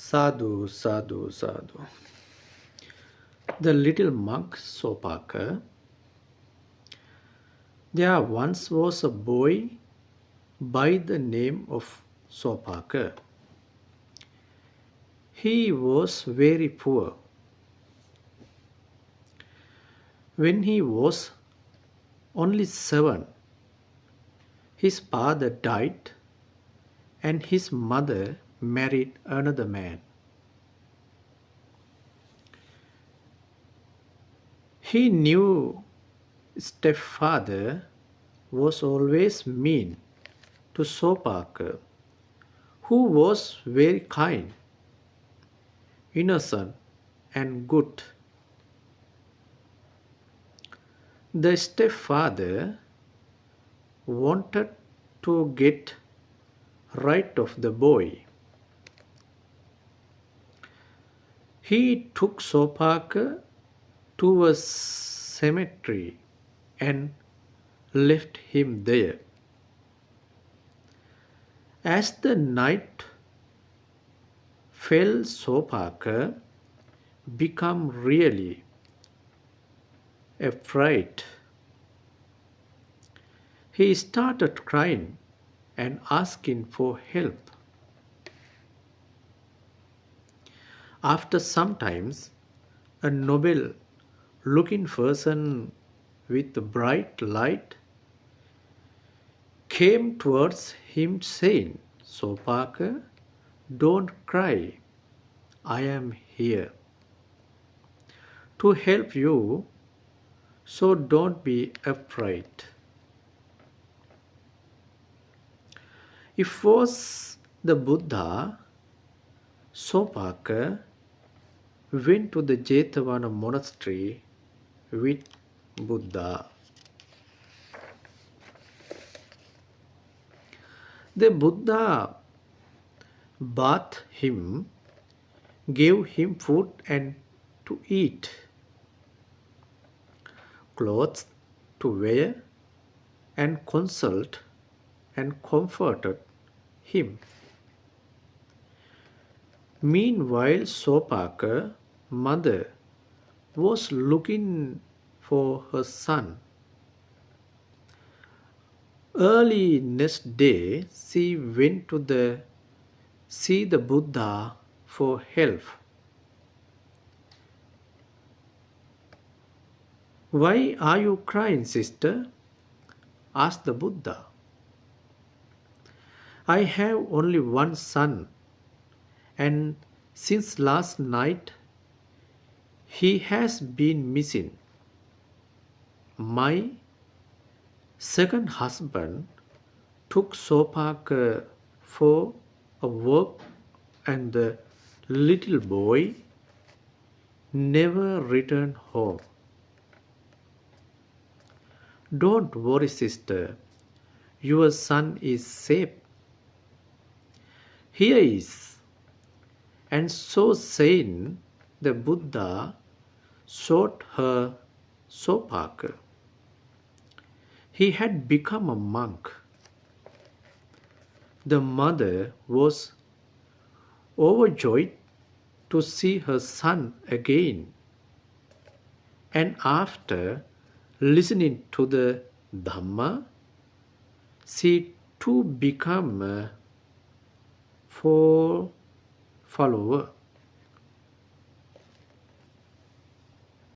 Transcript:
Sadhu, sadhu, sadhu. The little monk Sopaka. There once was a boy by the name of Sopaka. He was very poor. When he was only 7, his father died and his mother married another man. He knew stepfather was always mean to Sopaka, who was very kind, innocent, and good. The stepfather wanted to get rid of the boy. He took Sopaka to a cemetery and left him there. As the night fell, Sopaka became really afraid. He started crying and asking for help. After some time, a noble looking person with a bright light came towards him saying, Sopaka, don't cry. I am here to help you, so don't be afraid. If was the Buddha, Sopaka went to the Jetavana monastery with Buddha. The Buddha bathed him, gave him food and to eat, clothes to wear, and consoled and comforted him. Meanwhile, Sopaka mother was looking for her son. Early next day, she went to see the Buddha for help. Why are you crying, sister? Asked the Buddha. I have only one son, and since last night he has been missing. My second husband took Sopaka for a walk, and the little boy never returned home. Don't worry, sister. Your son is safe. Here he is. And so saying, the Buddha showed her Sopaka. He had become a monk. The mother was overjoyed to see her son again. And after listening to the Dhamma, she too became a follower.